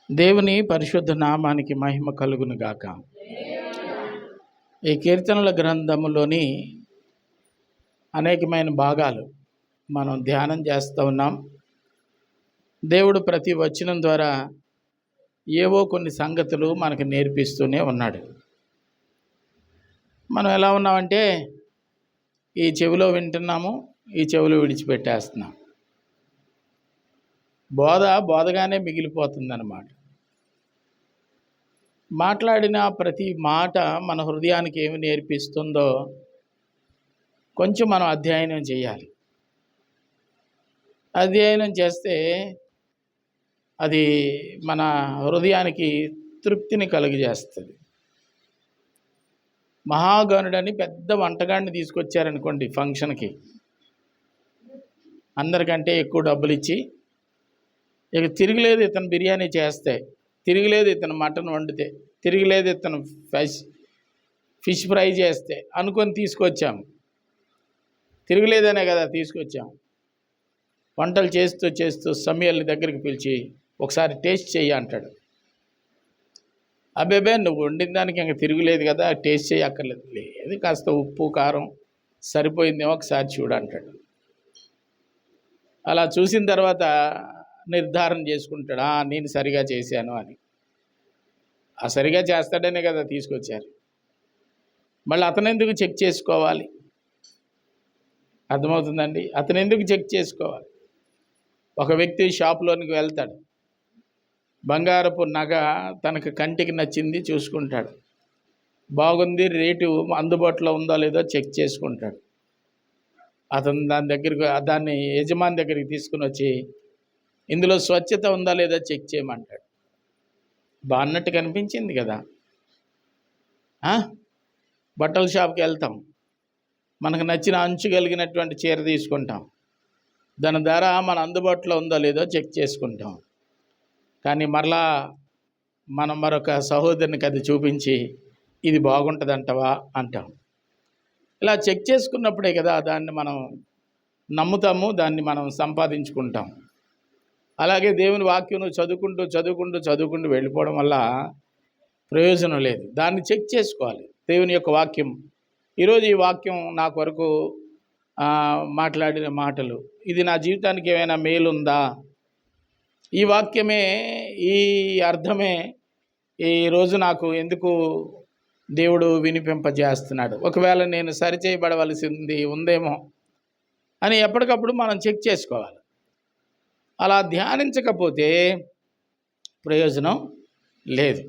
దేవుని పరిశుద్ధ నామానికి మహిమ కలుగును గాక. ఈ కీర్తనల గ్రంథములోని అనేకమైన భాగాలు మనం ధ్యానం చేస్తూ ఉన్నాం. దేవుడు ప్రతి వచనం ద్వారా ఏవో కొన్ని సంగతులు మనకు నేర్పిస్తూనే ఉన్నాడు. మనం ఎలా ఉన్నామంటే ఈ చెవిలో వింటున్నాము, ఈ చెవిలో విడిచిపెట్టేస్తున్నాం. బోధగానే మిగిలిపోతుందన్నమాట. మాట్లాడిన ప్రతి మాట మన హృదయానికి ఏమి నేర్పిస్తుందో కొంచెం మనం అధ్యయనం చేయాలి. అధ్యయనం చేస్తే అది మన హృదయానికి తృప్తిని కలుగజేస్తుంది. మహాగణుడని పెద్ద వంటగాడిని తీసుకొచ్చారనుకోండి ఫంక్షన్కి, అందరికంటే ఎక్కువ డబ్బులు ఇచ్చి, ఇక తిరగలేదు ఇతను బిర్యానీ చేస్తే, తిరగలేదు ఇతను మటన్ వండితే, తిరగలేదు ఇతను ఫిష్ ఫ్రై చేస్తే అనుకొని తీసుకొచ్చాము. తిరగలేదనే కదా తీసుకొచ్చాము. వంటలు చేస్తూ సమయాల దగ్గరికి పిలిచి ఒకసారి టేస్ట్ చెయ్యి అంటాడు. అబ్బేబే నువ్వు వండిన దానికి ఇంకా తిరగలేదు కదా, టేస్ట్ చేయి అక్కర్లేదు. లేదు, కాస్త ఉప్పు కారం సరిపోయిందేమో ఒకసారి చూడు అంటాడు. అలా చూసిన తర్వాత నిర్ధారణ చేసుకుంటాడు, నేను సరిగా చేశాను అని. ఆ సరిగా చేస్తాడనే కదా తీసుకొచ్చారు. మళ్ళీ అతను ఎందుకు చెక్ చేసుకోవాలి? అర్థమవుతుందండి? అతను ఎందుకు చెక్ చేసుకోవాలి? ఒక వ్యక్తి షాప్లోనికి వెళ్తాడు, బంగారపు నగ తనకు కంటికి నచ్చింది చూసుకుంటాడు, బాగుంది, రేటు అందుబాటులో ఉందో లేదో చెక్ చేసుకుంటాడు. అతను దాన్ని యజమాని దగ్గరికి తీసుకుని వచ్చి ఇందులో స్వచ్ఛత ఉందా లేదా చెక్ చేయమంటాడు. బాగున్నట్టు కనిపించింది కదా. బట్టల షాప్కి వెళ్తాం, మనకు నచ్చిన అంచు కలిగినటువంటి చీర తీసుకుంటాం, దాని ధర మన అందుబాటులో ఉందో లేదో చెక్ చేసుకుంటాం. కానీ మరలా మనం మరొక సహోదరునికి అది చూపించి ఇది బాగుంటుందంటవా అంటాం. ఇలా చెక్ చేసుకున్నప్పుడే కదా దాన్ని మనం నమ్ముతాము, దాన్ని మనం సంపాదించుకుంటాం. అలాగే దేవుని వాక్యం చదువుకుంటూ వెళ్ళిపోవడం వల్ల ప్రయోజనం లేదు. దాన్ని చెక్ చేసుకోవాలి. దేవుని యొక్క వాక్యం, ఈరోజు ఈ వాక్యం నాకు వరకు మాట్లాడిన మాటలు, ఇది నా జీవితానికి ఏమైనా మేలుందా? ఈ వాక్యమే, ఈ అర్థమే ఈరోజు నాకు ఎందుకు దేవుడు వినిపింపజేస్తున్నాడు? ఒకవేళ నేను సరిచేయబడవలసింది ఉందేమో అని ఎప్పటికప్పుడు మనం చెక్ చేసుకోవాలి. అలా ధ్యానించకపోతే ప్రయోజనం లేదు.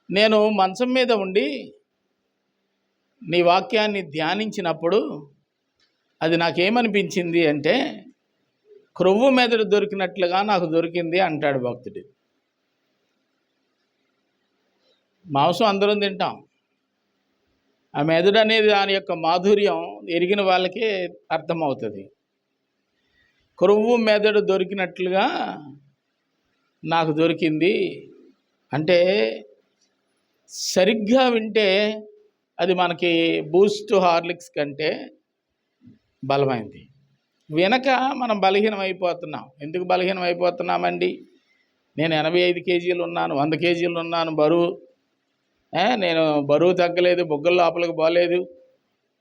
నేను మంచం మీద ఉండి నీ వాక్యాన్ని ధ్యానించినప్పుడు అది నాకేమనిపించింది అంటే, క్రొవ్వు మెదడు దొరికినట్లుగా నాకు దొరికింది అంటాడు భక్తుడు. మాంసం అందరం తింటాం, ఆ మెదడు అనేది దాని యొక్క మాధుర్యం ఎరిగిన వాళ్ళకే అర్థమవుతుంది. క్రొవ్వు మెదడు దొరికినట్లుగా నాకు దొరికింది అంటే, సరిగ్గా వింటే అది మనకి బూస్ట్ హార్లిక్స్ కంటే బలమైంది. వెనక మనం బలహీనం అయిపోతున్నాం. ఎందుకు బలహీనం అయిపోతున్నామండి? నేను 85 కేజీలు ఉన్నాను, 100 కేజీలు ఉన్నాను బరువు, నేను బరువు తగ్గలేదు, బొగ్గల లోపలికి పోలేదు,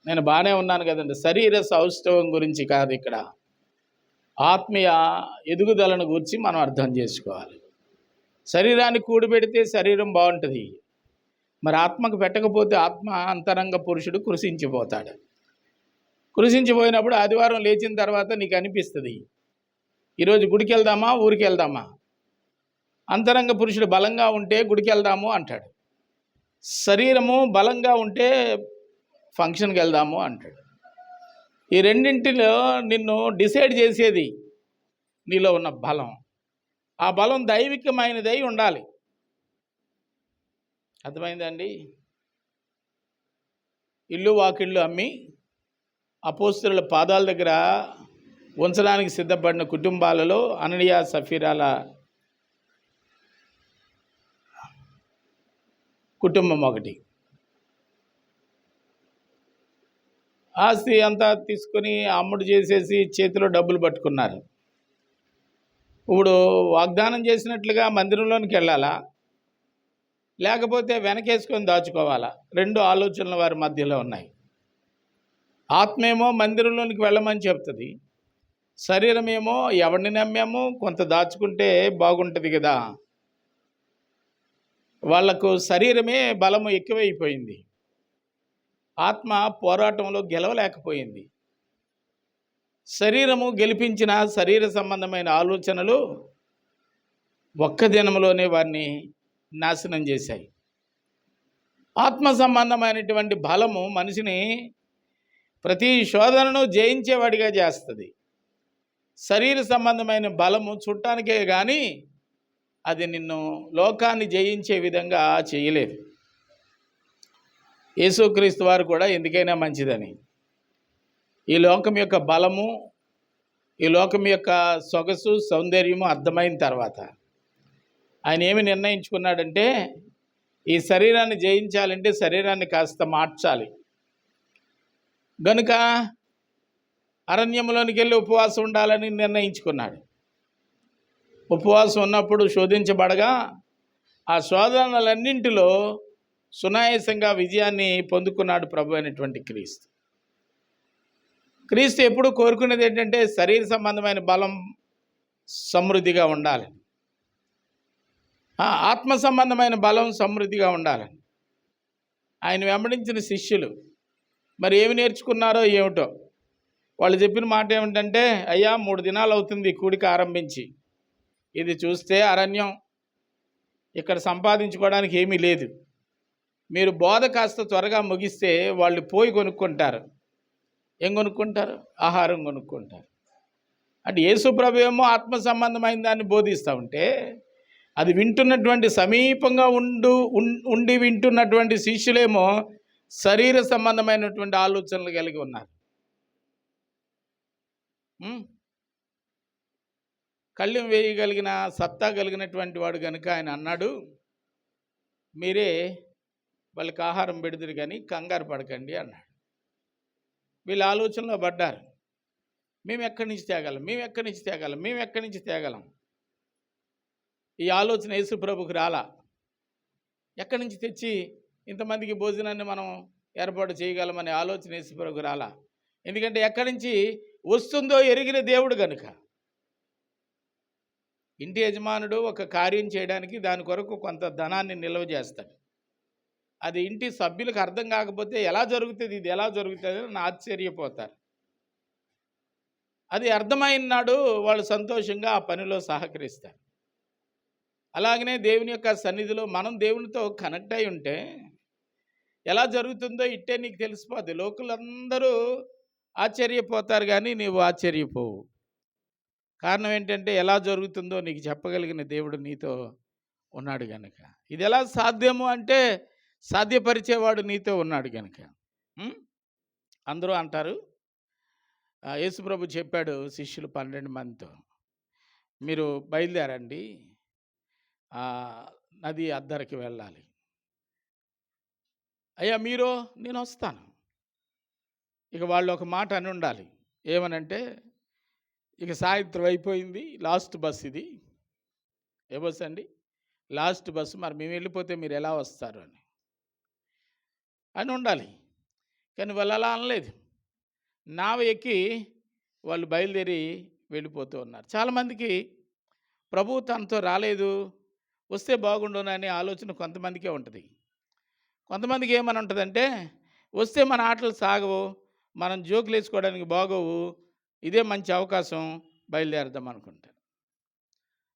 నేను బాగానే ఉన్నాను కదండి. శరీర సౌష్ఠవం గురించి కాదు ఇక్కడ, ఆత్మీయ ఎదుగుదలను గురించి మనం అర్థం చేసుకోవాలి. శరీరాన్ని కూడిపెడితే శరీరం బాగుంటుంది, మరి ఆత్మకు పెట్టకపోతే ఆత్మ అంతరంగ పురుషుడు కృషించిపోతాడు. కృషించిపోయినప్పుడు ఆదివారం లేచిన తర్వాత నీకు అనిపిస్తుంది, ఈరోజు గుడికి వెళ్దామా ఊరికి వెళ్దామా? అంతరంగ పురుషుడు బలంగా ఉంటే గుడికి వెళ్దాము అంటాడు, శరీరము బలంగా ఉంటే ఫంక్షన్కి వెళ్దాము అంటాడు. ఈ రెండింటిలో నిన్ను డిసైడ్ చేసేది నీలో ఉన్న బలం. ఆ బలం దైవికమైనదై ఉండాలి. అర్థమైందండి? ఇల్లు వాకిళ్ళు అమ్మి అపోస్తలుల పాదాల దగ్గర ఉంచడానికి సిద్ధపడిన కుటుంబాలలో అననీయ సఫీరాల కుటుంబం ఒకటి. ఆస్తి అంతా తీసుకొని అమ్ముడు చేసేసి చేతిలో డబ్బులు పట్టుకున్నారు. ఇప్పుడు వాగ్దానం చేసినట్లుగా మందిరంలోనికి వెళ్ళాలా, లేకపోతే వెనకేసుకొని దాచుకోవాలా? రెండు ఆలోచనలు వారి మధ్యలో ఉన్నాయి. ఆత్మేమో మందిరంలోనికి వెళ్ళమని చెప్తుంది, శరీరమేమో ఎవరిని నమ్మామో కొంత దాచుకుంటే బాగుంటుంది కదా. వాళ్లకు శరీరమే బలము ఎక్కువైపోయింది, ఆత్మ పోరాటంలో గెలవలేకపోయింది. శరీరము గెలిపించిన శరీర సంబంధమైన ఆలోచనలు ఒక్క దినంలోనే వారిని నాశనం చేశాయి. ఆత్మ సంబంధమైనటువంటి బలము మనిషిని ప్రతి శోధనను జయించేవాడిగా చేస్తుంది. శరీర సంబంధమైన బలము చుట్టానికే కానీ అది నిన్ను లోకాన్ని జయించే విధంగా చేయలేదు. యేసుక్రీస్తు వారు కూడా ఎందుకైనా మంచిదని ఈ లోకం యొక్క బలము, ఈ లోకం యొక్క సొగసు సౌందర్యము అర్థమైన తర్వాత ఆయన ఏమి నిర్ణయించుకున్నాడంటే, ఈ శరీరాన్ని జయించాలంటే శరీరాన్ని కాస్త మార్చాలి. గనుక అరణ్యంలోనికి వెళ్ళి ఉపవాసం ఉండాలని నిర్ణయించుకున్నాడు. ఉపవాసం ఉన్నప్పుడు శోధించబడగా ఆ శోధనలన్నింటిలో సునాయాసంగా విజయాన్ని పొందుకున్నాడు ప్రభు అయినటువంటి క్రీస్తు. క్రీస్తు ఎప్పుడు కోరుకునేది ఏంటంటే శరీర సంబంధమైన బలం సమృద్ధిగా ఉండాలి, ఆత్మ సంబంధమైన బలం సమృద్ధిగా ఉండాలని. ఆయన వెంబడించిన శిష్యులు మరి ఏమి నేర్చుకున్నారో ఏమిటో. వాళ్ళు చెప్పిన మాట ఏమిటంటే, అయ్యా 3 దినాలు అవుతుంది కూడిక ఆరంభించి, ఇది చూస్తే అరణ్యం, ఇక్కడ సంపాదించుకోవడానికి ఏమీ లేదు. మీరు బోధ కాస్త త్వరగా ముగిస్తే వాళ్ళు పోయి కొనుక్కుంటారు. ఏం కొనుక్కుంటారు? ఆహారం కొనుక్కుంటారు. అంటే యేసు ప్రభు ఏమో ఆత్మ సంబంధమైన దాన్ని బోధిస్తూ ఉంటే, అది వింటున్నటువంటి సమీపంగా ఉండి వింటున్నటువంటి శిష్యులేమో శరీర సంబంధమైనటువంటి ఆలోచనలు కలిగి ఉన్నారు. కళ్ళెం వేయగలిగిన సత్తా కలిగినటువంటి వాడు కనుక ఆయన అన్నాడు, మీరే వాళ్ళకి ఆహారం పెడుతురు కానీ కంగారు పడకండి అన్నాడు. వీళ్ళ ఆలోచనలో పడ్డారు, మేము ఎక్కడి నుంచి తేగలం, మేము ఎక్కడి నుంచి తేగలం, మేము ఎక్కడి నుంచి తేగలం. ఈ ఆలోచన యేసు ప్రభుకు రాలా. ఎక్కడి నుంచి తెచ్చి ఇంతమందికి భోజనాన్ని మనం ఏర్పాటు చేయగలమనే ఆలోచన యేసు ప్రభుకు రాలా. ఎందుకంటే ఎక్కడి నుంచి వస్తుందో ఎరిగిన దేవుడు కనుక. ఇంటి యజమానుడు ఒక కార్యం చేయడానికి దాని కొరకు కొంత ధనాన్ని నిల్వ చేస్తాడు. అది ఇంటి సభ్యులకు అర్థం కాకపోతే ఎలా జరుగుతుంది, ఇది ఎలా జరుగుతుంది అని ఆశ్చర్యపోతారు. అది అర్థమైన నాడు వాళ్ళు సంతోషంగా ఆ పనిలో సహకరిస్తారు. అలాగనే దేవుని యొక్క సన్నిధిలో మనం దేవునితో కనెక్ట్ అయి ఉంటే ఎలా జరుగుతుందో ఇట్టే నీకు తెలిసిపోద్ది. లోకులందరూ ఆశ్చర్యపోతారు కానీ నీవు ఆశ్చర్యపోవు. కారణం ఏంటంటే ఎలా జరుగుతుందో నీకు చెప్పగలిగిన దేవుడు నీతో ఉన్నాడు కనుక. ఇది ఎలా సాధ్యము అంటే సాధ్యపరిచేవాడు నీతో ఉన్నాడు కనుక. అందరూ అంటారు, యేసుప్రభు చెప్పాడు శిష్యులు 12 మందితో, మీరు బయలుదేరండి, నది అద్దరికి వెళ్ళాలి. అయ్యా మీరు, నేను వస్తాను. ఇక వాళ్ళు ఒక మాట అని ఉండాలి, ఏమనంటే, ఇక సాయంత్రం అయిపోయింది, లాస్ట్ బస్ ఇది. ఏ బస్సు అండి? లాస్ట్ బస్సు, మరి మేము వెళ్ళిపోతే మీరు ఎలా వస్తారు అని ఉండాలి. కానీ వాళ్ళు అలా అనలేదు. నావ ఎక్కి వాళ్ళు బయలుదేరి వెళ్ళిపోతూ ఉన్నారు. చాలామందికి ప్రభువు తనతో రాలేదు, వస్తే బాగుండుననే ఆలోచన కొంతమందికే ఉంటుంది. కొంతమందికి ఏమని ఉంటుందంటే, వస్తే మన ఆటలు సాగవు, మనం జోకులు వేసుకోవడానికి బాగోవు, ఇదే మంచి అవకాశం, బయలుదేరదాం అనుకుంటారు.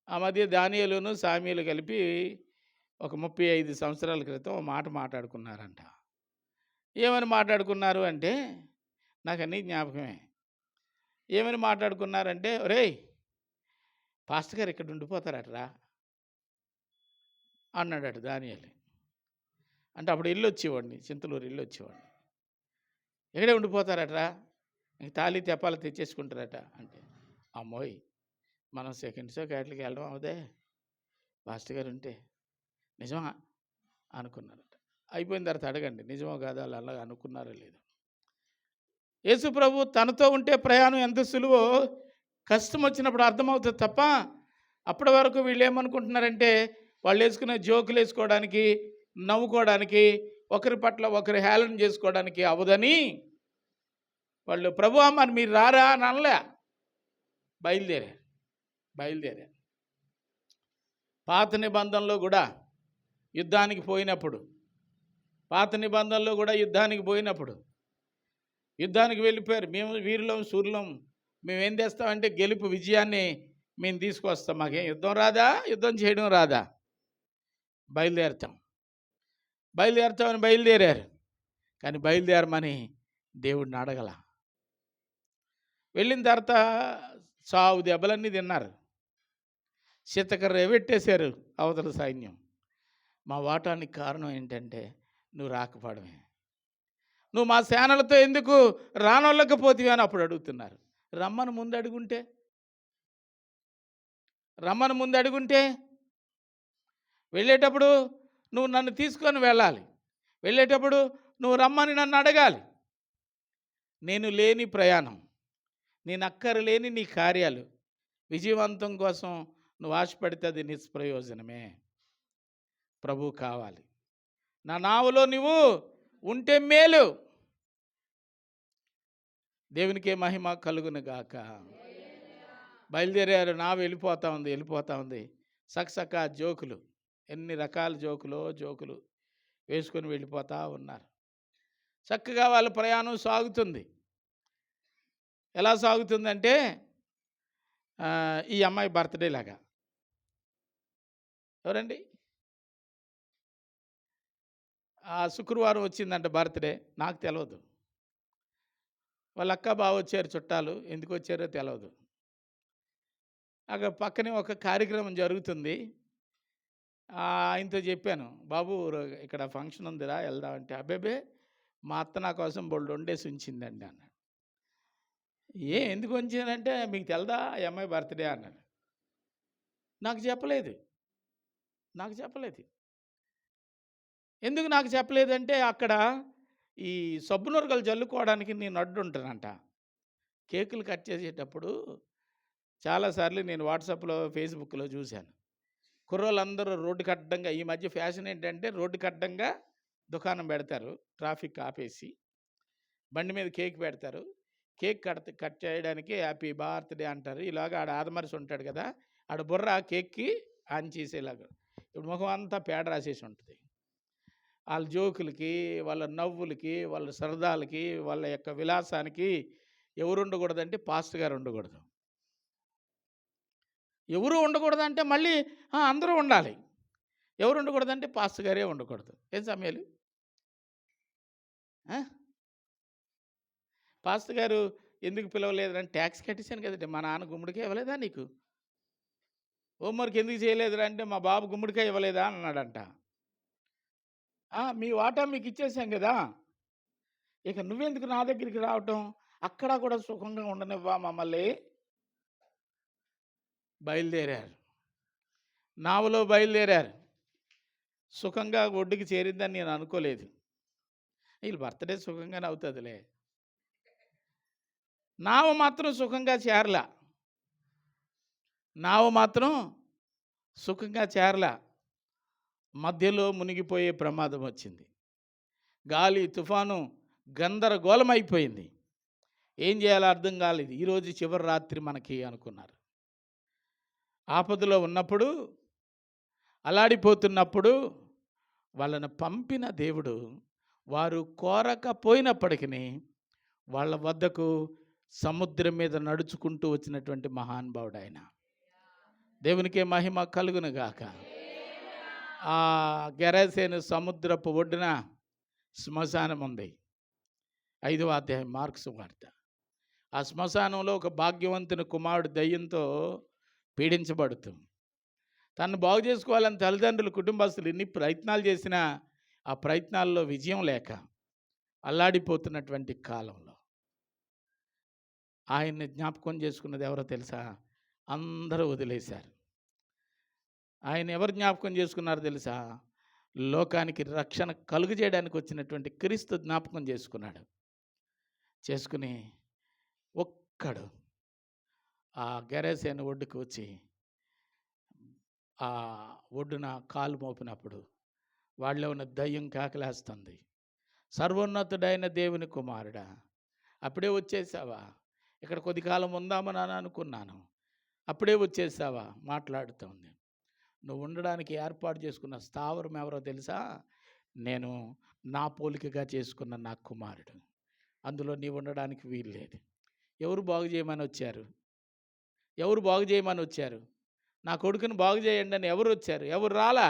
ఆ మధ్య దానియేలును సామ్యూలు కలిపి ఒక 35 సంవత్సరాల క్రితం ఒక మాట మాట్లాడుకున్నారంట. ఏమని మాట్లాడుకున్నారు అంటే, నాకు అన్నీ జ్ఞాపకమే. ఏమని మాట్లాడుకున్నారంటే, ఒరేయ్ పాస్టర్ గారు ఇక్కడ ఉండిపోతారటరా అన్నాడట దానియేలు. అంటే అప్పుడు ఇల్లు వచ్చేవాడిని, చింతలూరు ఇల్లు వచ్చేవాడిని. ఎక్కడే ఉండిపోతారటరా, ఇంక తాళి తెప్పాలి తెచ్చేసుకుంటారట. అంటే అమ్మోయ్, మనం సెకండ్ షో క్యాట్లకి వెళ్ళడం అవుదే పాస్టర్ గారు ఉంటే. నిజమా అనుకున్నారట. అయిపోయిన తర్వాత అడగండి నిజమో కాదా వాళ్ళు అలా అనుకున్నారో లేదో. యేసు ప్రభు తనతో ఉంటే ప్రయాణం ఎంత సులువో కష్టం వచ్చినప్పుడు అర్థమవుతుంది తప్ప అప్పటి వరకు వీళ్ళు ఏమనుకుంటున్నారంటే వాళ్ళు వేసుకునే జోకులు వేసుకోవడానికి, నవ్వుకోవడానికి, ఒకరి పట్ల ఒకరు హేళన చేసుకోవడానికి అవ్వదని వాళ్ళు ప్రభువా మరి మీరు రారా అని అనలే, బయలుదేరారు. పాత నిబంధనలో కూడా యుద్ధానికి పోయినప్పుడు యుద్ధానికి వెళ్ళిపోయారు. మేము వీరులం సూర్యులం, మేమేం చేస్తామంటే గెలుపు విజయాన్ని మేము తీసుకొస్తాం, మాకేం యుద్ధం రాదా, యుద్ధం చేయడం రాదా, బయలుదేరతామని బయలుదేరారు. కానీ బయలుదేరమని దేవుడిని అడగల. వెళ్ళిన తర్వాత సావు దెబ్బలన్నీ తిన్నారు, చితకర్ర ఎవెట్టేశారు అవతల సైన్యం. మా వాటానికి కారణం ఏంటంటే నువ్వు రాకపోవడమే, నువ్వు మా సేనలతో ఎందుకు రానొల్లకపోతివి అని అప్పుడు అడుగుతున్నారు. రమ్మని ముందు అడుగుంటే వెళ్ళేటప్పుడు నువ్వు నన్ను తీసుకొని వెళ్ళాలి, వెళ్ళేటప్పుడు నువ్వు రమ్మని నన్ను అడగాలి. నేను లేని ప్రయాణం, నేను అక్కరలేని నీ కార్యాలు విజయవంతం కోసం నువ్వు ఆశపడితే అది నిష్ప్రయోజనమే. ప్రభు కావాలి, నా నావలో నువ్వు ఉంటే మేలు. దేవునికే మహిమ కలుగును గాక. బయలుదేరారు, నావ వెళ్ళిపోతూ ఉంది. సక్సక జోకులు, ఎన్ని రకాల జోకులు వేసుకొని వెళ్ళిపోతూ ఉన్నారు. చక్కగా వాళ్ళ ప్రయాణం సాగుతుంది. ఎలా సాగుతుందంటే ఈ అమ్మాయి బర్త్డే లాగా. ఎవరండి? ఆ శుక్రవారం వచ్చిందంట బర్త్డే, నాకు తెలియదు. వాళ్ళ అక్క బావ వచ్చారు చుట్టాలు, ఎందుకు వచ్చారో తెలియదు. అక్కడ పక్కనే ఒక కార్యక్రమం జరుగుతుంది. ఆయనతో చెప్పాను, బాబు ఇక్కడ ఫంక్షన్ ఉందిరా వెళ్దామంటే, అబ్బేబే మా అత్త నా కోసం బోల్డ్ వండేసి ఉంచిందండి అన్నాడు. ఎందుకు ఉంచానంటే మీకు తెలదా ఈ అమ్మాయి బర్త్డే అన్నాడు. నాకు చెప్పలేదు. ఎందుకు నాకు చెప్పలేదంటే అక్కడ ఈ సబ్బు నురగలు జల్లుకోవడానికి నేను అడ్డుంటానంట. కేకులు కట్ చేసేటప్పుడు చాలాసార్లు నేను వాట్సాప్లో ఫేస్బుక్లో చూశాను. కుర్రోళ్ళందరూ రోడ్డుకి అడ్డంగా, ఈ మధ్య ఫ్యాషన్ ఏంటంటే రోడ్డుకి అడ్డంగా దుకాణం పెడతారు, ట్రాఫిక్ ఆపేసి బండి మీద కేక్ పెడతారు. కేక్ కట్ చేయడానికి హ్యాపీ బర్త్డే అంటారు. ఇలాగ ఆడ ఆదమరిసి ఉంటాడు కదా, ఆడ బుర్ర కేక్కి ఆన్ చేసేలాగా ఇప్పుడు ముఖం అంతా పేడ రాసేసి ఉంటుంది. వాళ్ళ జోకులకి, వాళ్ళ నవ్వులకి, వాళ్ళ సరదాలకి, వాళ్ళ యొక్క విలాసానికి ఎవరు ఉండకూడదంటే పాస్టర్ గారు ఉండకూడదు. ఎవరు ఉండకూడదంటే మళ్ళీ అందరూ ఉండాలి. ఎవరు ఉండకూడదంటే పాస్టర్ గారే ఉండకూడదు. ఏం సమయాలు? పాస్టర్ గారు ఎందుకు పిలవలేదురంటే ట్యాక్స్ కట్టేశాను కదండి, మా నాన్న గుమ్మడికాయ ఇవ్వలేదా నీకు? హోంవర్క్ ఎందుకు చేయలేదురా అంటే మా బాబు గుమ్మడికాయ ఇవ్వలేదా అన్నాడంట. మీ వాటా మీకు ఇచ్చేసాం కదా, ఇక నువ్వెందుకు నా దగ్గరికి రావటం, అక్కడ కూడా సుఖంగా ఉండనివ్వా మమ్మల్ని. నావలో బయలుదేరారు. సుఖంగా ఒడ్డుకి చేరిందని నేను అనుకోలేదు. వీళ్ళు బర్త్డే సుఖంగానే అవుతుందిలే. నావ మాత్రం సుఖంగా చేరలా. మధ్యలో మునిగిపోయే ప్రమాదం వచ్చింది. గాలి తుఫాను గందరగోళం అయిపోయింది. ఏం చేయాలో అర్థం కాలేదు. ఈరోజు చివరి రాత్రి మనకి అనుకున్నారు. ఆపదలో ఉన్నప్పుడు, అలాడిపోతున్నప్పుడు వాళ్ళను పంపిన దేవుడు వారు కోరకపోయినప్పటికీ వాళ్ళ వద్దకు సముద్రం మీద నడుచుకుంటూ వచ్చినటువంటి మహానుభావుడు ఆయన. దేవునికే మహిమ కలుగును గాక. ఆ గెరాసేను సముద్రపు ఒడ్డున శ్మశానం ఉంది. 5వ అధ్యాయం మార్కు సువార్త. ఆ శ్మశానంలో ఒక భాగ్యవంతుని కుమారుడు దయ్యంతో పీడించబడుతూ, తను బాగు చేసుకోవాలని తల్లిదండ్రులు, కుటుంబస్తులు ఎన్ని ప్రయత్నాలు చేసినా ఆ ప్రయత్నాల్లో విజయం లేక అల్లాడిపోతున్నటువంటి కాలంలో ఆయన్ని జ్ఞాపకం చేసుకున్నది ఎవరో తెలుసా? అందరూ వదిలేశారు. ఆయన ఎవరు జ్ఞాపకం చేసుకున్నారో తెలుసా? లోకానికి రక్షణ కలుగజేయడానికి వచ్చినటువంటి క్రీస్తు జ్ఞాపకం చేసుకుని ఒక్కడు ఆ గెరాసేను ఒడ్డుకు వచ్చి ఆ ఒడ్డున కాలు మోపినప్పుడు వాళ్ళలో ఉన్న దయ్యం కేకలేస్తుంది, సర్వోన్నతుడైన దేవుని కుమారుడా, అప్పుడే వచ్చేసావా? ఇక్కడ కొద్ది కాలం ఉందామని అనుకున్నాను, అప్పుడే వచ్చేసావా మాట్లాడుతోంది. నువ్వు ఉండడానికి ఏర్పాటు చేసుకున్న స్థావరం ఎవరో తెలుసా? నేను నా పోలికగా చేసుకున్న నా కుమారుడు. అందులో నీవు ఉండడానికి వీలు లేదు. ఎవరు బాగు చేయమని వచ్చారు? ఎవరు బాగు చేయమని వచ్చారు? నా కొడుకుని బాగు చేయండి అని ఎవరు వచ్చారు? ఎవరు రాలా.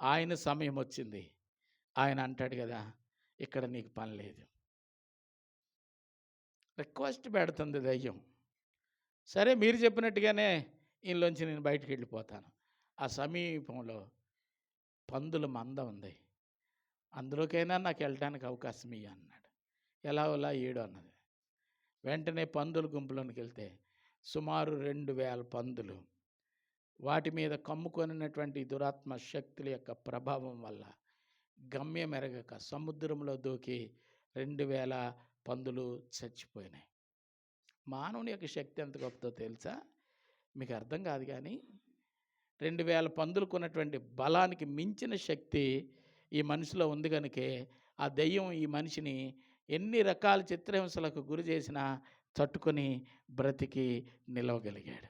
ఆయన సమయం వచ్చింది. ఆయన అంటాడు కదా, ఇక్కడ నీకు పని లేదు. రిక్వెస్ట్ పెడుతుంది దయ్యం. సరే, మీరు చెప్పినట్టుగానే ఇంట్లోంచి నేను బయటికి వెళ్ళిపోతాను. ఆ సమీపంలో పందుల మంద ఉంది, అందులోకైనా నాకు వెళ్ళడానికి అవకాశం ఇయ్య అన్నాడు. ఎలాగోలా ఏడు అన్నది. వెంటనే పందుల గుంపులోనికి వెళ్తే సుమారు 2000 పందులు. వాటి మీద కమ్ముకొనినటువంటి దురాత్మ శక్తుల యొక్క ప్రభావం వల్ల గమ్యం ఎరగక సముద్రంలో దూకి 2000 పందులు చచ్చిపోయినాయి. మానవుని యొక్క శక్తి ఎంత గొప్పదో తెలుసా? మీకు అర్థం కాదు. కానీ 2000 పందులకు ఉన్నటువంటి బలానికి మించిన శక్తి ఈ మనిషిలో ఉంది కనుకే ఆ దెయ్యం ఈ మనిషిని ఎన్ని రకాల చిత్రహింసలకు గురి చేసినా తట్టుకొని బ్రతికి నిలవగలిగాడు.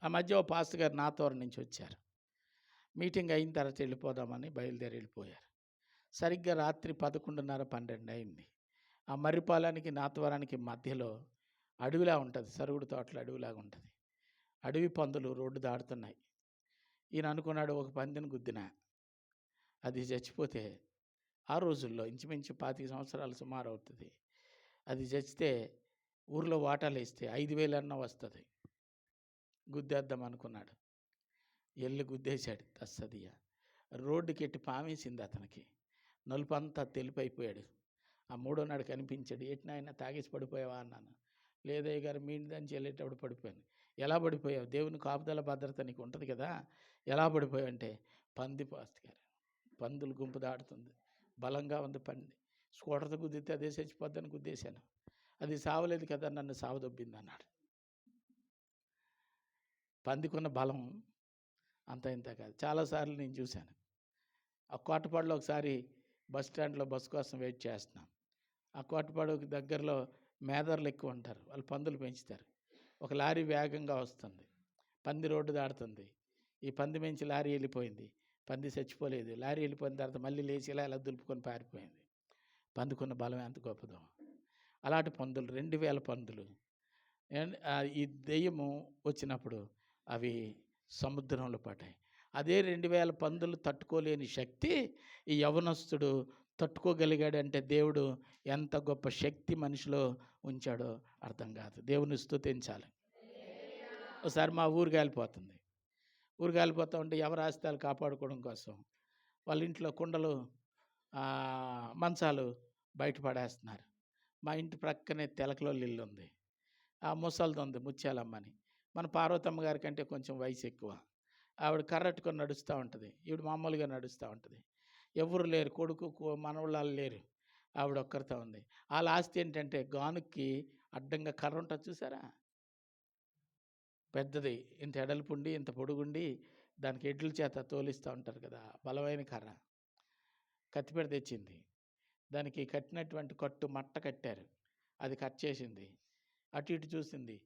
ఆ మధ్య ఓ పాస్టర్ గారు నాతోర నుంచి వచ్చారు. మీటింగ్ అయిన తర్వాత వెళ్ళిపోదామని బయలుదేరి వెళ్ళిపోయారు. సరిగ్గా రాత్రి 11:30, 12 అయింది. ఆ మర్రిపాలానికి నాతవరానికి మధ్యలో అడవిలా ఉంటుంది, సరుగుడు తోటలు అడవిలాగా ఉంటుంది. అడవి పందులు రోడ్డు దాడుతున్నాయి. ఈయన అనుకున్నాడు, ఒక పందిని గుద్దిన అది చచ్చిపోతే, ఆ రోజుల్లో ఇంచుమించు 25 సంవత్సరాలు సుమారు అవుతుంది, అది చచ్చితే ఊర్లో వాటాలు వేస్తే 5,000 అన్న వస్తుంది. గుద్దేద్దాం అనుకున్నాడు. ఎల్లు గుద్దేశాడు. తస్సదియ రోడ్డుకి ఎట్టి పామేసింది అతనికి. నలుపంతా తెలిపైపోయాడు. ఆ మూడో నాడు కనిపించాడు. ఎట్నైనా తాగేసి పడిపోయావా అన్నాను. లేదయ్య గారు, మీ ఇంటి నుంచి వెళ్ళేటప్పుడు పడిపోయాను. ఎలా పడిపోయావు? దేవుని కాపుదల భద్రత నీకు ఉంటుంది కదా, ఎలా పడిపోయావు అంటే, పంది పాస్టర్ గారు, పందులు గుంపు దాడుతుంది, బలంగా ఉంది పంది, స్కూటర్తో గుద్దితే అదే చచ్చిపోద్దని గుద్దేశాను, అది సావలేదు కదా, నన్ను సావదొబ్బింది అన్నాడు. పందికున్న బలం అంత ఇంత కాదు. చాలాసార్లు నేను చూశాను. ఆ కోటపాడులో ఒకసారి బస్ స్టాండ్లో బస్సు కోసం వెయిట్ చేస్తున్నాం. ఆ కోటపాడుకి దగ్గరలో మేదర్లు ఎక్కువ ఉంటారు, వాళ్ళు పందులు పెంచుతారు. ఒక లారీ వేగంగా వస్తుంది, పంది రోడ్డు దాడుతుంది. ఈ పంది మించి లారీ వెళ్ళిపోయింది, పంది చచ్చిపోలేదు. లారీ వెళ్ళిపోయిన తర్వాత మళ్ళీ లేచి ఇలా దులుపుకొని పారిపోయింది. పందుకున్న బలం ఎంత గొప్పదో. అలాంటి పందులు 2000 పందులు. ఈ దెయ్యము వచ్చినప్పుడు అవి సముద్రంలో పడ్డాయి. అదే 2000 పందులు తట్టుకోలేని శక్తి ఈ యవనస్తుడు తట్టుకోగలిగాడంటే దేవుడు ఎంత గొప్ప శక్తి మనిషిలో ఉంచాడో అర్థం కాదు. దేవుని స్తుతించాలి. ఒకసారి మా ఊరికి వెళ్ళిపోతుంది. ఊరికి వెళ్ళిపోతూ ఉంటే ఎవరి ఆస్తాలు కాపాడుకోవడం కోసం వాళ్ళ ఇంట్లో కుండలు, మంచాలు బయట పడేస్తున్నారు. మా ఇంటి ప్రక్కనే తెలకలో ఇల్లు ఉంది. ఆ ముసలిది ఉంది, ముత్యాలమ్మని. మన పార్వతమ్మ గారి కంటే కొంచెం వయసు ఎక్కువ. ఆవిడ కర్రట్టుకొని నడుస్తూ ఉంటుంది, ఈవిడ మామూలుగా నడుస్తూ ఉంటుంది. ఎవరు లేరు, కొడుకు మనవళ్ళు లేరు, ఆవిడ ఒక్కరితో ఉంది. వాళ్ళ ఆస్తి ఏంటంటే గానుకి అడ్డంగా కర్ర ఉంటుంది చూసారా, పెద్దది, ఇంత ఎడల్పుండి ఇంత పొడుగుండి దానికి ఎడ్ల చేత తోలిస్తూ ఉంటారు కదా, బలమైన కర్ర. కత్తిపేట తెచ్చింది, దానికి కట్టినటువంటి కట్టు మట్ట కట్టారు, అది కట్ చేసింది. అటు ఇటు చూసింది,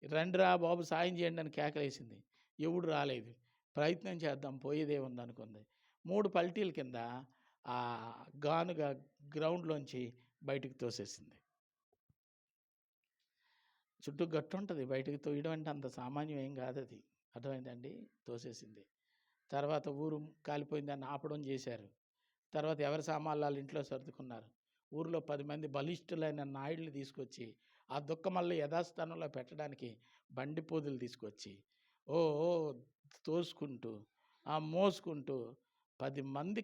రండిరా బాబు సాయం చేయండి అని కేకలేసింది. ఎవడు రాలేదు. ప్రయత్నం చేద్దాం, పోయేదే ఉందనుకుంది. 3 పల్టీల కింద ఆ గానుగా గ్రౌండ్లోంచి బయటికి తోసేసింది. చుట్టూ గట్టు ఉంటుంది, బయటకు తోయడం అంటే అంత సామాన్యం ఏం కాదు అది, అర్థమైందండి. తోసేసింది. తర్వాత ఊరు కాలిపోయిందని ఆపడం చేశారు. తర్వాత ఎవరి సామాన్లు వాళ్ళ ఇంట్లో సర్దుకున్నారు. ఊరిలో 10 మంది బలిష్ఠులైన నాయుడిని తీసుకొచ్చి ఆ దుఃఖమల్లి యథాస్థానంలో పెట్టడానికి బండి పూదులు తీసుకొచ్చి ఓ తోసుకుంటూ మోసుకుంటూ 10 మంది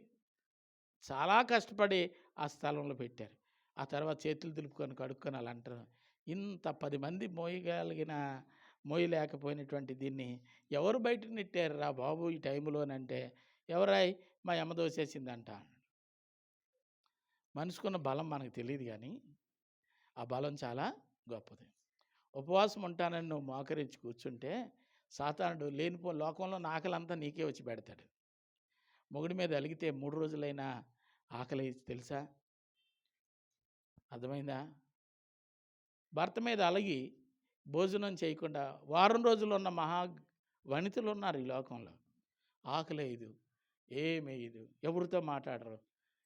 చాలా కష్టపడి ఆ స్థలంలో పెట్టారు. ఆ తర్వాత చేతులు దులుపుకొని కడుక్కొని అలా అంటారు. ఇంత 10 మంది మోయలేకపోయినటువంటి దీన్ని ఎవరు బయటకు నెట్టారు రా బాబు ఈ టైంలోనంటే, ఎవరాయి మా అమ్మ దోసేసిందంట. మనిషికున్న బలం మనకు తెలియదు, కానీ ఆ బలం చాలా గొప్పది. ఉపవాసం ఉంటానని నువ్వు మోకరించి కూర్చుంటే సాతానుడు లేనిపో లోకంలో ఆకలంతా నీకే వచ్చి పెడతాడు. మొగుడి మీద అలిగితే 3 రోజులైనా ఆకలి తెలుసా? అర్థమైందా? భర్త మీద అలిగి భోజనం చేయకుండా వారం రోజులు ఉన్న వనితలు ఉన్నారు ఈ లోకంలో. ఆకలేయదు, ఏమేయదు, ఎవరితో మాట్లాడరు,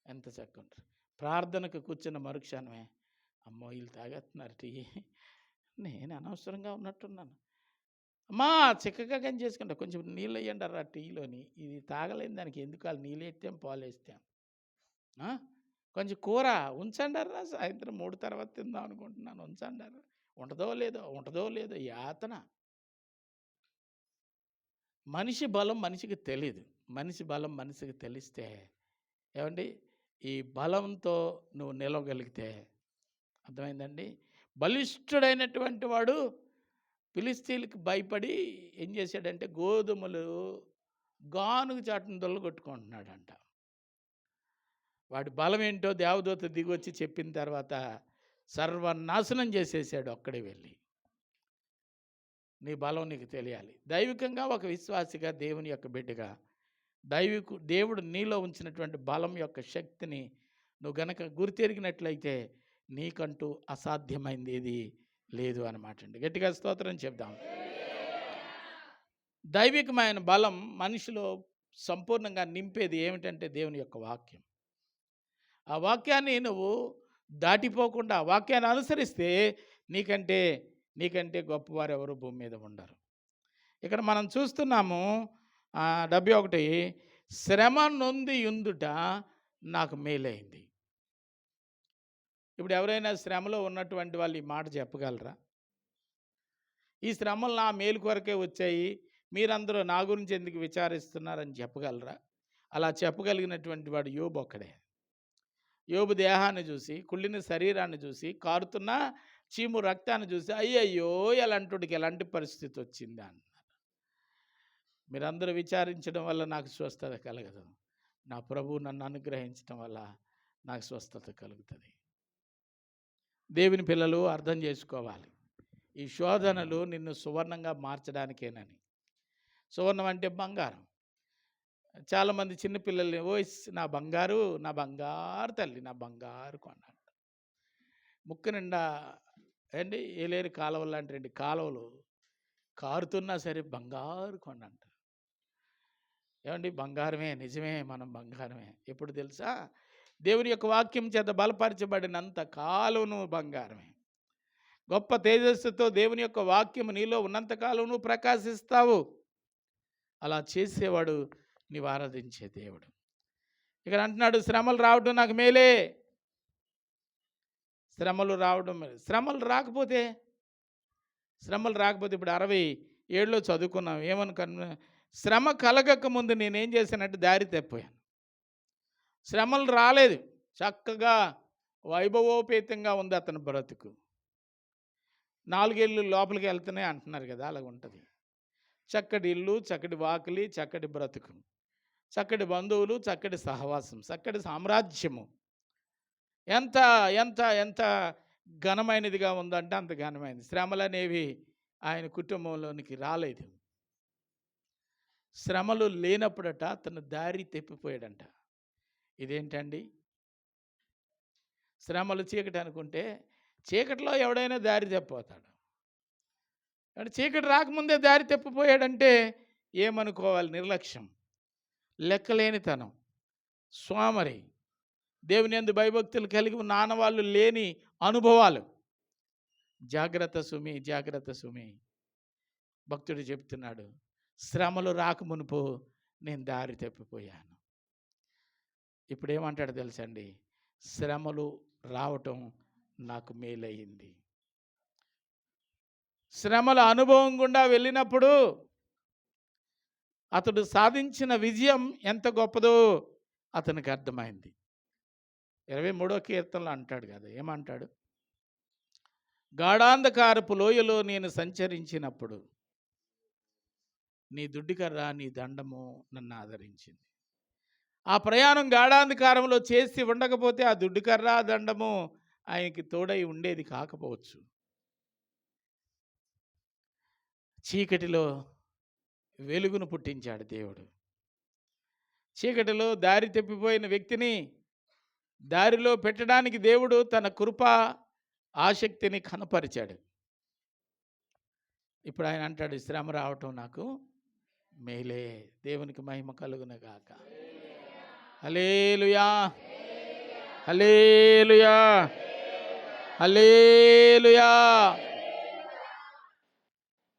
ఎంత చక్కగా ప్రార్థనకు కూర్చున్న మరుక్షణమే అమ్మో వీళ్ళు తాగేస్తున్నారు టీ, నేను అనవసరంగా ఉన్నట్టున్నాను, అమ్మా చిక్కగా కానీ చేసుకుంటా, కొంచెం నీళ్ళు వేయండి రా టీలోని, ఇది తాగలేని దానికి ఎందుకు వాళ్ళు నీళ్ళు వేస్తాం పాలు వేస్తాం, కొంచెం కూర ఉంచండారా సాయంత్రం 3 తర్వాత తిందాం అనుకుంటున్నాను, ఉంచండారా, ఉంటుందో లేదో యాతన. మనిషి బలం మనిషికి తెలియదు. మనిషి బలం మనిషికి తెలిస్తే ఏమండి ఈ బలంతో నువ్వు నిలవగలిగితే, అర్థమైందండి, బలిష్ఠుడైనటువంటి వాడు ఫిలిస్తీన్లకు భయపడి ఏం చేశాడంటే గోధుమలు గానుగు చాటును దొల్లగొట్టుకుంటున్నాడంట. వాడి బలం ఏంటో దేవదూత దిగొచ్చి చెప్పిన తర్వాత సర్వనాశనం చేసేసాడు అక్కడే వెళ్ళి. నీ బలం నీకు తెలియాలి. దైవికంగా ఒక విశ్వాసిగా, దేవుని యొక్క బిడ్డగా, దేవుడు నీలో ఉంచినటువంటి బలం యొక్క శక్తిని నువ్వు గనక గుర్తెరిగినట్లయితే నీకంటూ అసాధ్యమైంది ఏది లేదు అన్నమాట అండి. గట్టిగా స్తోత్రం చెప్దాం. దైవికమైన బలం మనిషిలో సంపూర్ణంగా నింపేది ఏమిటంటే దేవుని యొక్క వాక్యం. ఆ వాక్యాన్ని నువ్వు దాటిపోకుండా ఆ వాక్యాన్ని అనుసరిస్తే నీకంటే గొప్పవారు ఎవరు భూమి మీద ఉండరు. ఇక్కడ మనం చూస్తున్నాము 71 శ్రమ నొంది యుందుట నాకు మేలైంది. ఇప్పుడు ఎవరైనా శ్రమలో ఉన్నటువంటి వాళ్ళు ఈ మాట చెప్పగలరా? ఈ శ్రమలు నా మేలు కొరకే వచ్చాయి, మీరందరూ నా గురించి ఎందుకు విచారిస్తున్నారని చెప్పగలరా? అలా చెప్పగలిగినటువంటి వాడు యోబు ఒక్కడే. యోబు దేహాన్ని చూసి, కుళ్ళిన శరీరాన్ని చూసి, కారుతున్న చీము రక్తాన్ని చూసి అయ్యయ్యో ఎలాంటికి ఎలాంటి పరిస్థితి వచ్చిందా అన్నారు. మీరందరూ విచారించడం వల్ల నాకు స్వస్థత కలగదు, నా ప్రభువు నన్ను అనుగ్రహించడం వల్ల నాకు స్వస్థత కలుగుతుంది. దేవుని పిల్లలు అర్థం చేసుకోవాలి, ఈ శోధనలు నిన్ను సువర్ణంగా మార్చడానికేనని. సువర్ణం అంటే బంగారం. చాలామంది చిన్నపిల్లల్ని నా బంగారు తల్లి, నా బంగారు కొన్నాడు. ముక్కు నిండా ఏలేరు కాలువలు లాంటి 2 కాలువలు కారుతున్నా సరే బంగారు కొండ అంటారు. ఏమండి బంగారమే, నిజమే, మనం బంగారమే. ఎప్పుడు తెలుసా? దేవుని యొక్క వాక్యం చేత బలపరచబడినంత కాలం బంగారమే. గొప్ప తేజస్సుతో దేవుని యొక్క వాక్యం నీలో ఉన్నంతకాలం నువ్వు ప్రకాశిస్తావు. అలా చేసేవాడు నీవు ఆరాధించే దేవుడు. ఇక్కడ అంటున్నాడు శ్రమలు రావడం నాకు మేలే. శ్రమలు రావడం మేలే. శ్రమలు రాకపోతే ఇప్పుడు 67లో చదువుకున్నాం ఏమనుకున్నా, శ్రమ కలగక ముందు నేనేం చేశానంటే దారి తప్పిపోయాను. శ్రమలు రాలేదు, చక్కగా వైభవోపేతంగా ఉంది అతని బ్రతుకు. 4 ఏళ్ళు లోపలికి వెళ్తూనే అంటున్నారు కదా, అలాగ ఉంటుంది. చక్కటి ఇల్లు, చక్కటి వాకిలి, చక్కటి బ్రతుకు, చక్కటి బంధువులు, చక్కటి సహవాసం, చక్కటి సామ్రాజ్యము. ఎంత ఎంత ఎంత ఘనమైనదిగా ఉందంటే అంత ఘనమైనది. శ్రమలు అనేవి ఆయన కుటుంబంలోనికి రాలేదు. శ్రమలు లేనప్పుడట అతను దారి తప్పిపోయాడంట. ఇదేంటండి? శ్రమలు చీకటి అనుకుంటే చీకటిలో ఎవడైనా దారి తప్పిపోతాడు. అంటే చీకటి రాకముందే దారి తప్పిపోయాడంటే ఏమనుకోవాలి? నిర్లక్ష్యం, లెక్కలేనితనం, సోమరి, దేవుని యందు భయభక్తులు కలిగి ఉన్న ఆనవాళ్ళు లేని అనుభవాలు. జాగ్రత్త సుమి, జాగ్రత్త సుమి. భక్తుడు చెప్తున్నాడు, శ్రమలు రాకమునుపు నేను దారి తప్పిపోయాను. ఇప్పుడు ఏమంటాడు తెలుసండి? శ్రమలు రావటం నాకు మేలయ్యింది. శ్రమల అనుభవం గుండా వెళ్ళినప్పుడు అతడు సాధించిన విజయం ఎంత గొప్పదో అతనికి అర్థమైంది. 23వ కీర్తనలో అంటాడు కదా, ఏమంటాడు? గాఢాంధకారపు లోయలో నేను సంచరించినప్పుడు నీ దుడ్డికర్ర, నీ దండము నన్ను ఆదరించింది. ఆ ప్రయాణం గాఢాంధకారంలో చేసి ఉండకపోతే ఆ దుడ్డికర్ర, దండము ఆయనకి తోడై ఉండేది కాకపోవచ్చు. చీకటిలో వెలుగును పుట్టించాడు దేవుడు. చీకటిలో దారి తప్పిపోయిన వ్యక్తిని దారిలో పెట్టడానికి దేవుడు తన కృప ఆసక్తిని కనపరిచాడు. ఇప్పుడు ఆయన అంటాడు, శ్రమ రావటం నాకు మేలే. దేవునికి మహిమ కలుగునుగాక. హల్లెలూయా, హల్లెలూయా, హల్లెలూయా.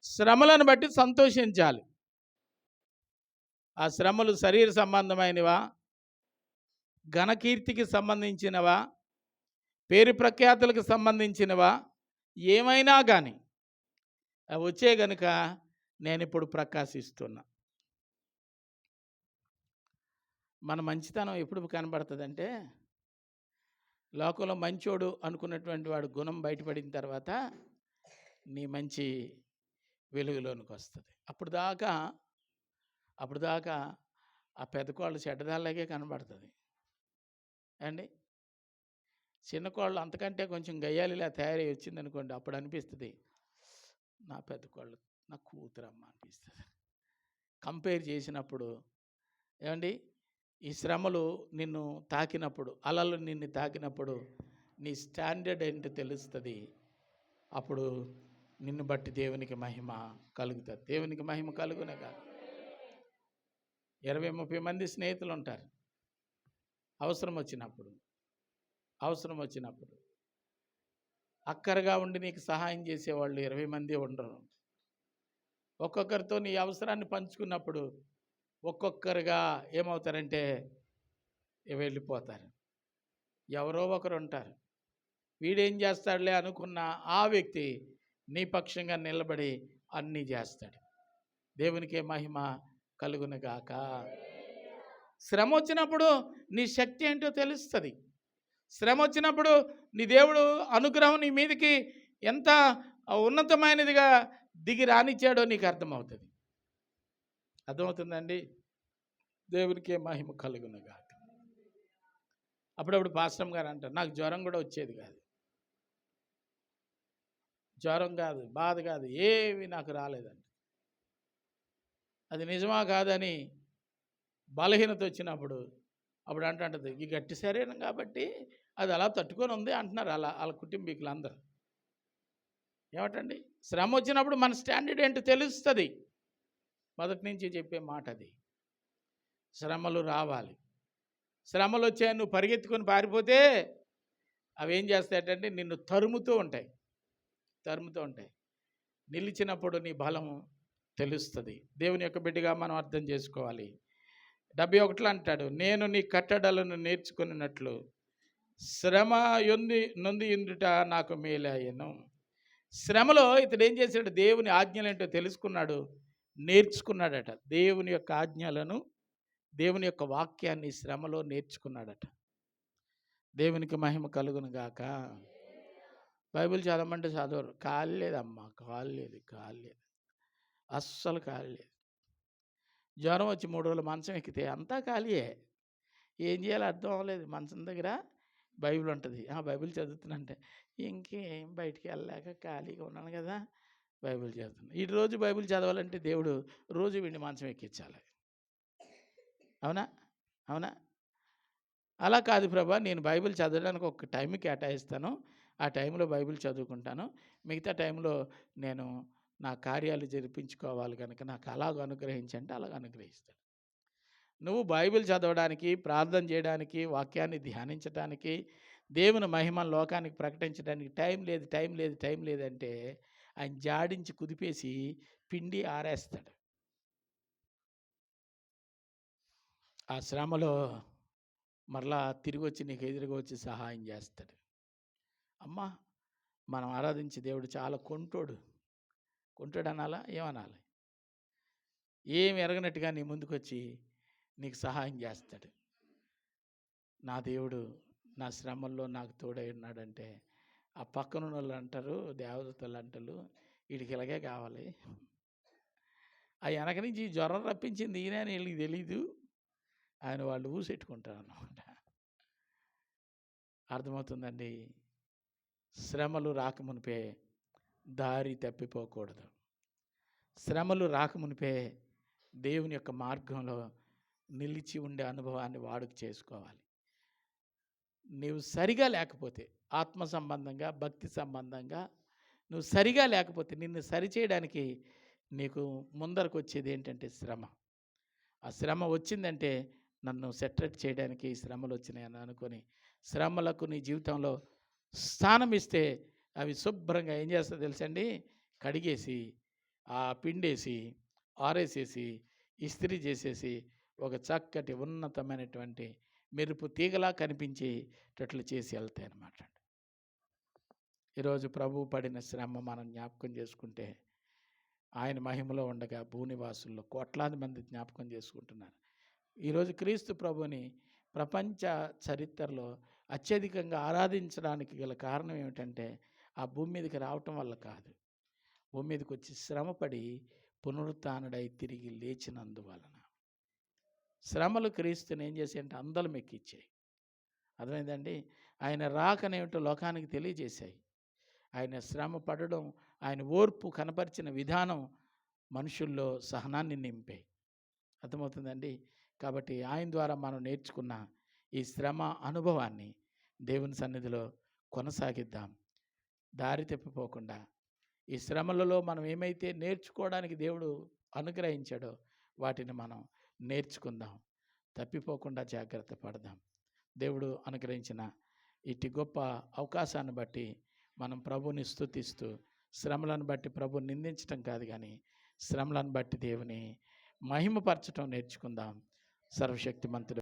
శ్రమలను బట్టి సంతోషించాలి. ఆ శ్రమలు శరీర సంబంధమైనవా, ఘనకీర్తికి సంబంధించినవా, పేరు ప్రఖ్యాతులకు సంబంధించినవా, ఏమైనా కానీ అవి వచ్చే గనుక నేను ఇప్పుడు ప్రకాశిస్తున్నా. మన మంచితనం ఎప్పుడు కనబడుతుందంటే, లోకంలో మంచోడు అనుకున్నటువంటి వాడు గుణం బయటపడిన తర్వాత నీ మంచి వెలుగులోనికి వస్తుంది. అప్పుడు దాకా ఆ పెద్దకోళ్ళు చెడ్డదాళ్ళగే కనబడుతుంది అండి. చిన్న కోళ్ళు అంతకంటే కొంచెం గయ్యాలిలా తయారై వచ్చిందనుకోండి, అప్పుడు అనిపిస్తుంది నా పెద్ద కోళ్ళు నా కూతురమ్మ అనిపిస్తుంది. కంపేర్ చేసినప్పుడు ఏమండి, ఈ శ్రమలు నిన్ను తాకినప్పుడు, అలలు నిన్ను తాకినప్పుడు నీ స్టాండర్డ్ ఏంటో తెలుస్తుంది. అప్పుడు నిన్ను బట్టి దేవునికి మహిమ కలుగుతుంది. దేవునికి మహిమ కలుగునగా. 20-30 మంది స్నేహితులు ఉంటారు. అవసరం వచ్చినప్పుడు అక్కరగా ఉండి నీకు సహాయం చేసేవాళ్ళు 20 మంది ఉండరు. ఒక్కొక్కరితో నీ అవసరాన్ని పంచుకున్నప్పుడు ఒక్కొక్కరుగా ఏమవుతారంటే వెళ్ళిపోతారు. ఎవరో ఒకరు ఉంటారు, వీడేం చేస్తాడులే అనుకున్న ఆ వ్యక్తి నీ పక్షంగా నిలబడి అన్నీ చేస్తాడు. దేవునికే మహిమ కలుగునుగాక. శ్రమ వచ్చినప్పుడు నీ శక్తి ఏంటో తెలుస్తుంది. శ్రమ వచ్చినప్పుడు నీ దేవుడు అనుగ్రహం నీ మీదకి ఎంత ఉన్నతమైనదిగా దిగి రానిచ్చాడో నీకు అర్థమవుతుంది. అర్థమవుతుందండి. దేవునికే మహిమ కలుగునుగాక. అప్పుడప్పుడు పాస్టర్ గారు అంటారు, నాకు జ్వరం కూడా వచ్చేది కాదు. జ్వరం కాదు, బాధ కాదు, ఏవి నాకు రాలేదండి. అది నిజమా కాదని బలహీనత వచ్చినప్పుడు అప్పుడు అంటుంటుంది, ఈ గట్టి శరీరం కాబట్టి అది అలా తట్టుకొని ఉంది అంటున్నారు వాళ్ళ కుటుంబీకులు అందరూ. ఏమిటండి, శ్రమ వచ్చినప్పుడు మన స్టాండర్డ్ ఏంటో తెలుస్తుంది. మొదటి నుంచి చెప్పే మాట అది. శ్రమలు రావాలి. శ్రమలు వచ్చాయి నువ్వు పరిగెత్తుకొని పారిపోతే అవి ఏం చేస్తాయంటే నిన్ను తరుముతూ ఉంటాయి. నిలిచినప్పుడు నీ బలం తెలుస్తుంది. దేవుని యొక్క బిడ్డగా మనం అర్థం చేసుకోవాలి. 71 అంటాడు, నేను నీ కట్టడలను నేర్చుకున్నట్లు శ్రమ నొంది ఇందుట నాకు మేలయ్యను. శ్రమలో ఇతడు ఏం చేశాడు, దేవుని ఆజ్ఞలేంటో తెలుసుకున్నాడు, నేర్చుకున్నాడట. దేవుని యొక్క ఆజ్ఞలను, దేవుని యొక్క వాక్యాన్ని శ్రమలో నేర్చుకున్నాడట. దేవునికి మహిమ కలుగును గాక. బైబిల్ చదవమంటే చదవరు. కాలేదు, అస్సలు కాలేదు. జ్వరం వచ్చి 3 రోజులు మంచం ఎక్కితే అంతా ఖాళీయే. ఏం చేయాలో అర్థం అవ్వలేదు. మంచం దగ్గర బైబిల్ ఉంటుంది. బైబిల్ చదువుతున్నంటే ఇంకేం బయటికి వెళ్ళలేక ఖాళీగా ఉన్నాను కదా, బైబిల్ చదువుతున్నాను. ఈ రోజు బైబిల్ చదవాలంటే దేవుడు రోజు వీడిని మంచం ఎక్కించాలి. అవునా? అలా కాదు ప్రభా, నేను బైబిల్ చదవడానికి ఒక టైం కేటాయిస్తాను, ఆ టైంలో బైబిల్ చదువుకుంటాను, మిగతా టైంలో నేను నా కార్యాలు జరిపించుకోవాలి కనుక నాకు అలాగ అనుగ్రహించంటే అలాగ అనుగ్రహిస్తాడు. నువ్వు బైబిల్ చదవడానికి, ప్రార్థన చేయడానికి, వాక్యాన్ని ధ్యానించడానికి, దేవుని మహిమను లోకానికి ప్రకటించడానికి టైం లేదంటే ఆయన జాడించి కుదిపేసి పిండి ఆరేస్తాడు. ఆ శ్రమలో మరలా తిరిగి వచ్చి నీకు ఎదురుగా వచ్చి సహాయం చేస్తాడు. అమ్మా, మనం ఆరాధించే దేవుడు చాలా కొంటోడు అనాలా, ఏమనాలి? ఏమి ఎరగనట్టుగా నీ ముందుకు వచ్చి నీకు సహాయం చేస్తాడు. నా దేవుడు నా శ్రమల్లో నాకు తోడై ఉన్నాడంటే ఆ పక్కన వాళ్ళు అంటారు, దేవదూతలు అంటారు, వీడికి ఇలాగే కావాలి. ఆ వెనక నుంచి జ్వరం రప్పించింది ఈయన అని వీళ్ళకి తెలీదు, ఆయన వాళ్ళు ఊసెట్టుకుంటారు అన్నమాట. అర్థమవుతుందండి. శ్రమలు రాకమునిపే దారి తప్పిపోకూడదు. శ్రమలు రాకమునిపే దేవుని యొక్క మార్గంలో నిలిచి ఉండే అనుభవాన్ని వాడుక చేసుకోవాలి. నీవు సరిగా లేకపోతే ఆత్మ సంబంధంగా, భక్తి సంబంధంగా నువ్వు సరిగా లేకపోతే నిన్ను సరిచేయడానికి నీకు ముందరకు వచ్చేది ఏంటంటే శ్రమ. ఆ శ్రమ వచ్చిందంటే నన్ను సెటరేట్ చేయడానికి ఈ శ్రమలు వచ్చినాయని అనుకొని శ్రమలకు నీ జీవితంలో స్థానం ఇస్తే అవి శుభ్రంగా ఏం చేస్తుందో తెలుసండి, కడిగేసి పిండేసి ఆరేసేసి ఇస్త్రీ చేసేసి ఒక చక్కటి ఉన్నతమైనటువంటి మెరుపు తీగలా కనిపించేటట్లు చేసి వెళ్తాయి అన్నమాట. ఈరోజు ప్రభువు పడిన శ్రమ మనం జ్ఞాపకం చేసుకుంటే ఆయన మహిమలో ఉండగా భూనివాసుల్లో కోట్లాది మంది జ్ఞాపకం చేసుకుంటున్నారు. ఈరోజు క్రీస్తు ప్రభుని ప్రపంచ చరిత్రలో అత్యధికంగా ఆరాధించడానికి గల కారణం ఏమిటంటే ఆ భూమి మీదకి రావటం వల్ల కాదు, భూమి మీదకి వచ్చి శ్రమపడి పునరుత్థానుడై తిరిగి లేచినందువలన. శ్రమలు క్రీస్తుని ఏం చేసాయంటే అందలం ఎక్కిచ్చాయి. అర్థమైందండి? ఆయన రాకనేమిటో లోకానికి తెలియజేశాయి. ఆయన శ్రమ పడడం, ఆయన ఓర్పు కనపరిచిన విధానం మనుషుల్లో సహనాన్ని నింపాయి. అర్థమవుతుందండి? కాబట్టి ఆయన ద్వారా మనం నేర్చుకున్న ఈ శ్రమ అనుభవాన్ని దేవుని సన్నిధిలో కొనసాగిద్దాం. దారి తప్పిపోకుండా ఈ శ్రమలలో మనం ఏమైతే నేర్చుకోవడానికి దేవుడు అనుగ్రహించాడో వాటిని మనం నేర్చుకుందాం. తప్పిపోకుండా జాగ్రత్త పడదాం. దేవుడు అనుగ్రహించిన ఇటు గొప్ప అవకాశాన్ని బట్టి మనం ప్రభుని స్తుతిస్తూ, శ్రమలను బట్టి ప్రభుని నిందించటం కాదు కానీ శ్రమలను బట్టి దేవుని మహిమపరచటం నేర్చుకుందాం. సర్వశక్తిమంతుడు